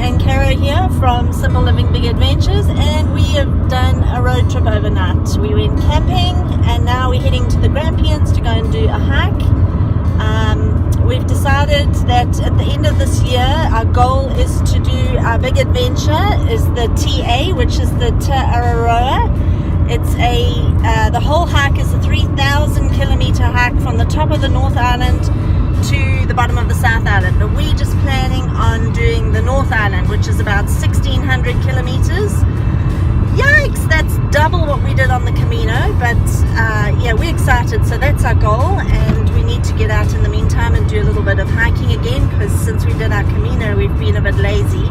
and Cara here from Simple Living Big Adventures, and we have done a road trip overnight. We went camping and now we're heading to the Grampians to go and do a hike. We've decided that at the end of this year our goal is to do our big adventure is the TA, which is the Te Araroa. It's the whole hike is a 3,000 kilometer hike from the top of the North Island to the bottom of the South Island. But we're just planning on doing the North Island, which is about 1,600 kilometers. Yikes, that's double what we did on the Camino, but yeah, we're excited, so that's our goal, and we need to get out in the meantime and do a little bit of hiking again, because since we did our Camino we've been a bit lazy.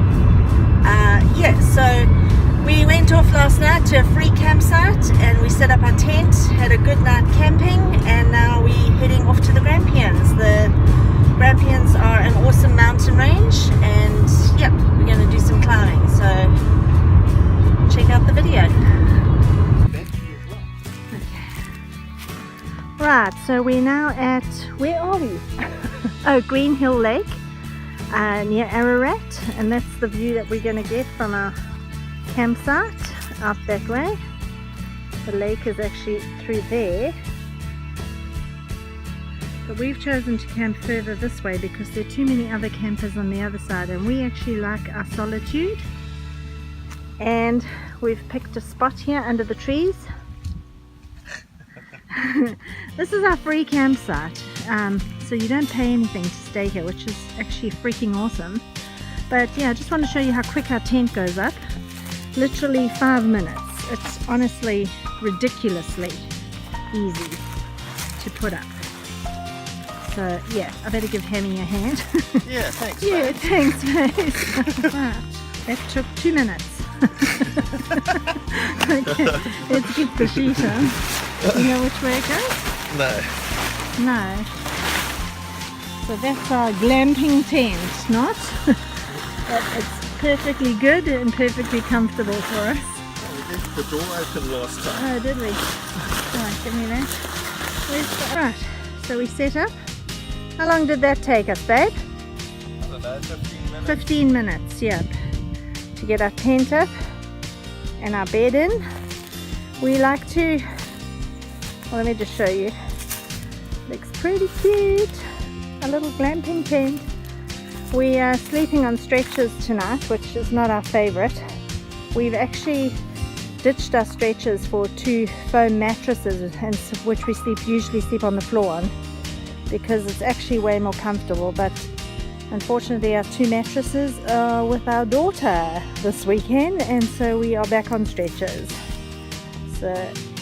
Yeah, so we went off last night to a free campsite and we set up our tent, had a good night camping, and now we're heading off to the Grampians. The Grampians are an awesome mountain range, and yeah, we're going to do some climbing, so check out the video. Okay. Right, so we're now at, where are we? Oh, Green Hill Lake near Ararat, and that's the view that we're going to get from our campsite out that way. The lake is actually through there, but we've chosen to camp further this way because there are too many other campers on the other side, and we actually like our solitude. And we've picked a spot here under the trees. This is our free campsite, so you don't pay anything to stay here, which is actually freaking awesome. But yeah, I just want to show you how quick our tent goes up. Literally 5 minutes. It's honestly ridiculously easy to put up. So yeah, I better give Hammy a hand. Yeah, thanks. Yeah, mate. thanks, mate. Right. That took 2 minutes. Okay, let's get the sheet on. You know which way it goes? No. No. So that's our glamping tent, not? But it's perfectly good and perfectly comfortable for us. We left the door open last time. Oh, did we? Right, give me that. Where's the... Right, so we set up. How long did that take us, babe? I don't know, 15 minutes. 15 minutes, yep. To get our tent up and our bed in. We like to, well, let me just show you. Looks pretty cute. A little glamping tent. We are sleeping on stretchers tonight, which is not our favorite. We've actually ditched our stretchers for 2 foam mattresses, and which we usually sleep on the floor on, because it's actually way more comfortable. But unfortunately our 2 mattresses are with our daughter this weekend, and so we are back on stretchers. So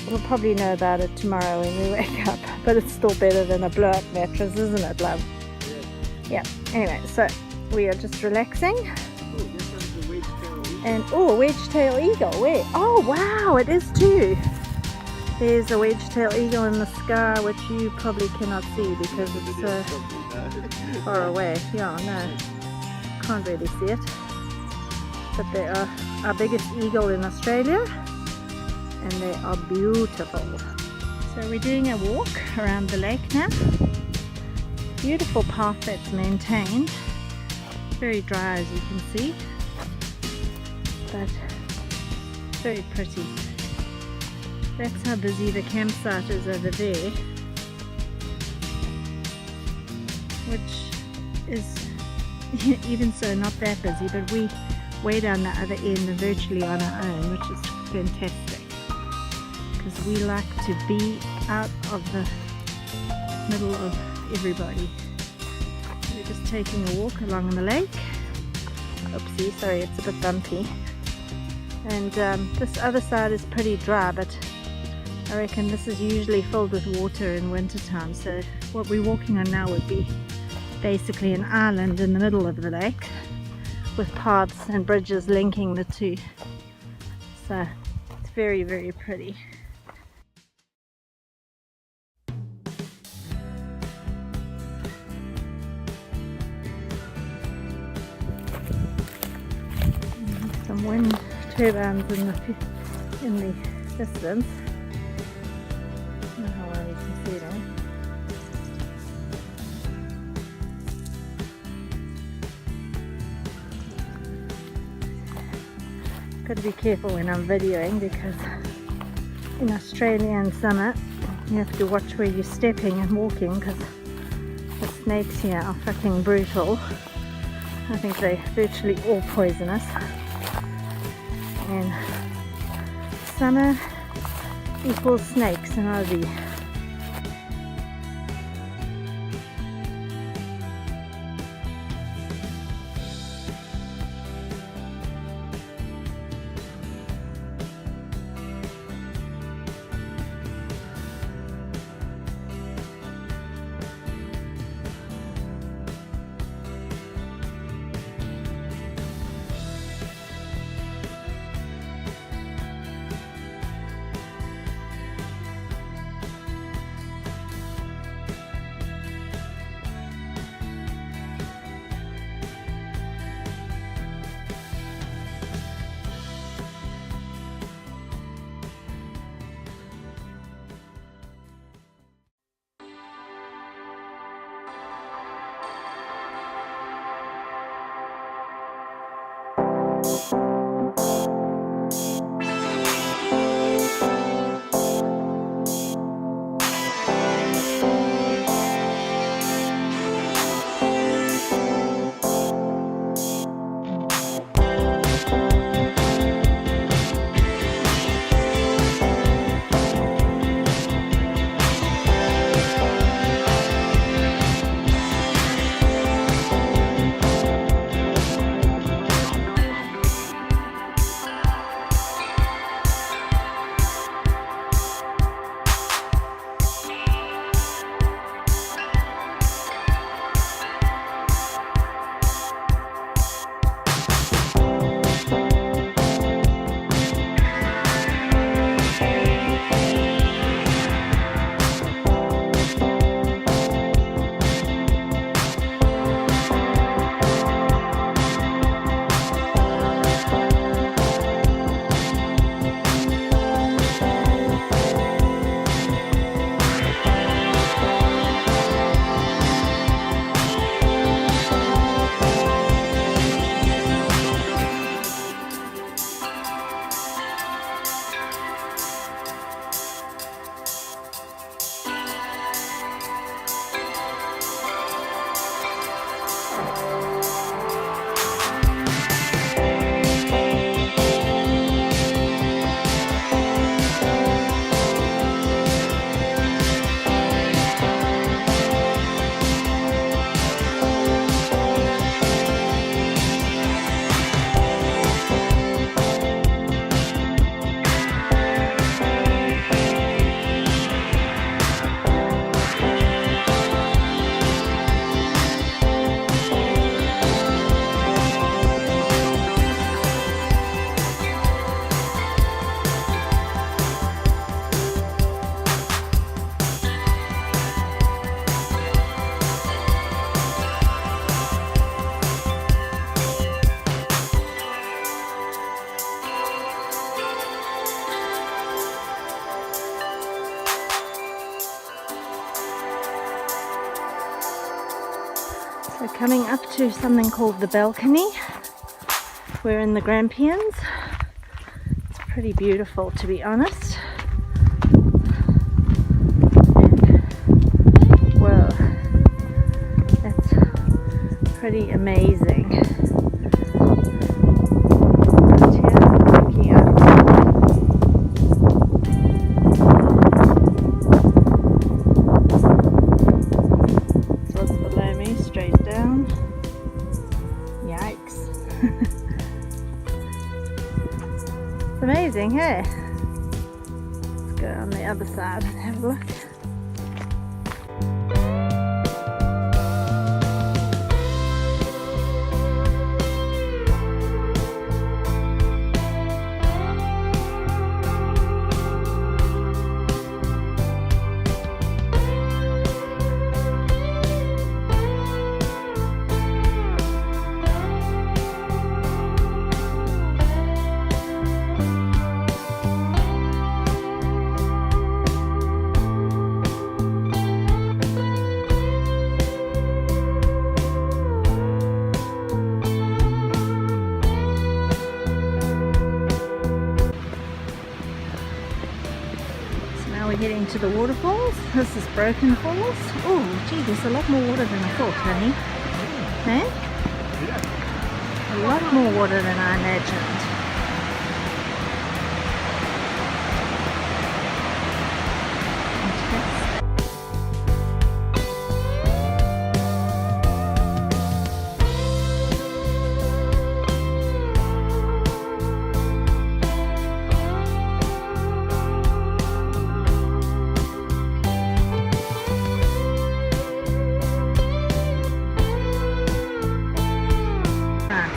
we'll probably know about it tomorrow when we wake up, but it's still better than a blow-up mattress, isn't it, love? Yeah. Anyway, so we are just relaxing. And oh, a wedge-tail eagle. Where? Oh wow, it is too. There's a wedge-tail eagle in the sky, which you probably cannot see because it's so far away. Yeah, no, can't really see it. But they are our biggest eagle in Australia, and they are beautiful. So we're doing a walk around the lake now. Beautiful path that's maintained. Very dry, as you can see, but very pretty. That's how busy the campsite is over there, which is even so not that busy, but we way down the other end and virtually on our own, which is fantastic because we like to be out of the middle of everybody. We're just taking a walk along the lake. Oopsie, sorry, it's a bit bumpy. And this other side is pretty dry, but I reckon this is usually filled with water in winter time. So what we're walking on now would be basically an island in the middle of the lake with paths and bridges linking the two. So it's very, very pretty. Some wind turbines in the distance. I don't know how well you can see them. Got to be careful when I'm videoing because in Australia in summer you have to watch where you're stepping and walking because the snakes here are fucking brutal. I think they're virtually all poisonous. And summer equals snakes in Aussie. So coming up to something called the balcony. We're in the Grampians. It's pretty beautiful, to be honest. And, whoa, that's pretty amazing. Right here, looking up. So what's below me? Straight down. Yikes. It's amazing, hey? Let's go on the other side and have a look. to the waterfalls. This is Broken Falls. Oh, gee, there's a lot more water than I thought, honey. Hey? Yeah. A lot more water than I imagined.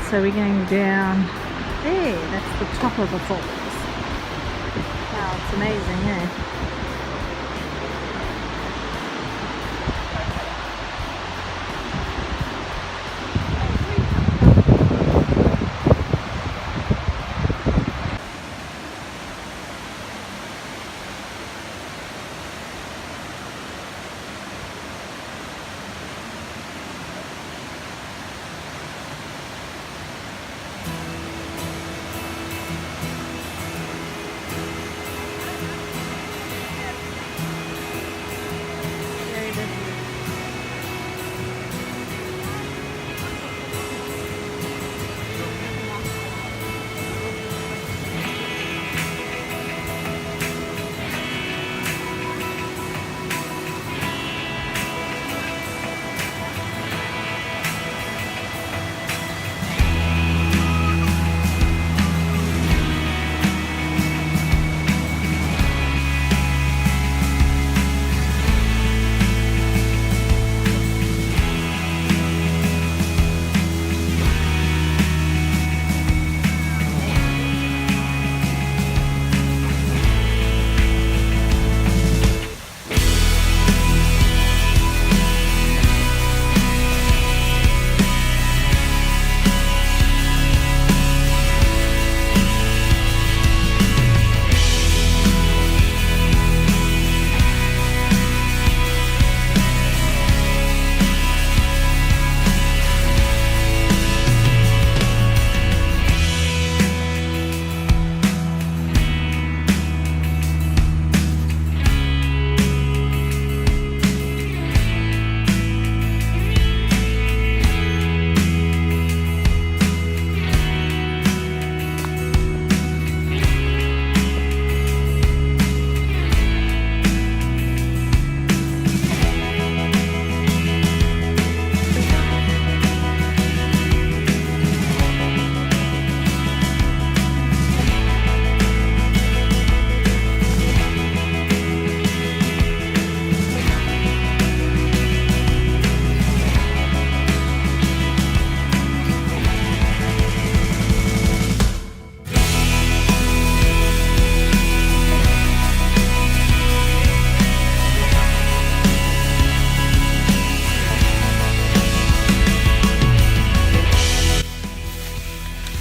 So we're going down there, that's the top of the falls. Wow, it's amazing, eh?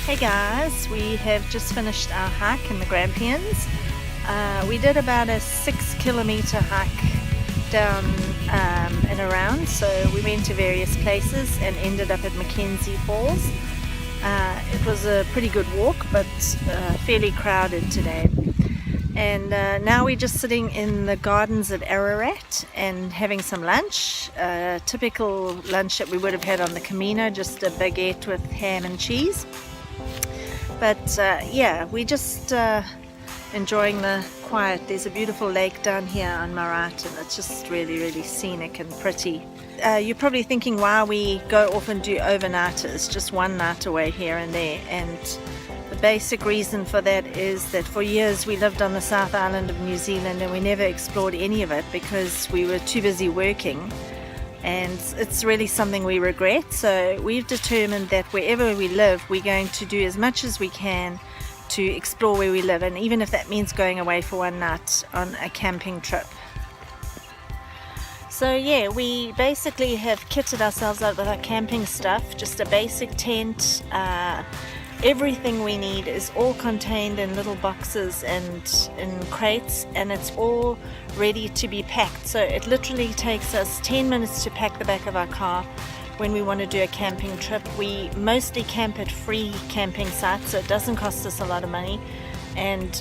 Hey guys, we have just finished our hike in the Grampians. We did about a 6-kilometer hike down and around, so we went to various places and ended up at Mackenzie Falls. It was a pretty good walk, but fairly crowded today. And now we're just sitting in the gardens at area.This and having some lunch. Typical lunch that we would have had on the Camino, just a baguette with ham and cheese. But yeah, we're just enjoying the quiet. There's a beautiful lake down here on my right, and it's just really, really scenic and pretty. You're probably thinking why we go off and do overnighters, just one night away here and there. And the basic reason for that is that for years we lived on the South Island of New Zealand and we never explored any of it because we were too busy working. And it's really something we regret, so we've determined that wherever we live we're going to do as much as we can to explore where we live, and even if that means going away for one night on a camping trip. So yeah, we basically have kitted ourselves out with our camping stuff, just a basic tent. Everything we need is all contained in little boxes and in crates, and it's all ready to be packed. So it literally takes us 10 minutes to pack the back of our car when we want to do a camping trip. We mostly camp at free camping sites, so it doesn't cost us a lot of money, and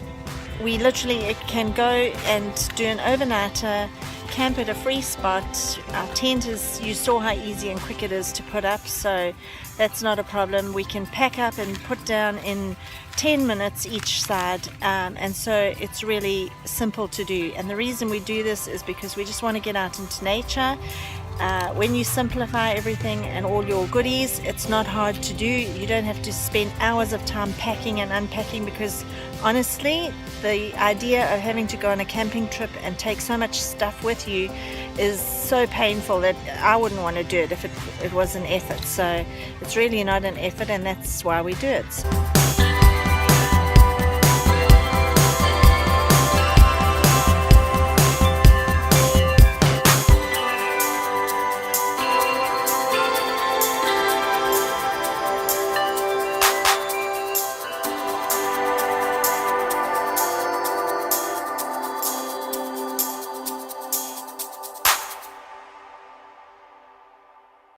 we literally can go and do an overnighter, camp at a free spot. Our tent is, you saw how easy and quick it is to put up, so that's not a problem. We can pack up and put down in 10 minutes each side, and so it's really simple to do. And the reason we do this is because we just want to get out into nature. When you simplify everything and all your goodies, it's not hard to do. You don't have to spend hours of time packing and unpacking, because honestly, the idea of having to go on a camping trip and take so much stuff with you is so painful that I wouldn't want to do it if it was an effort. So it's really not an effort, and that's why we do it.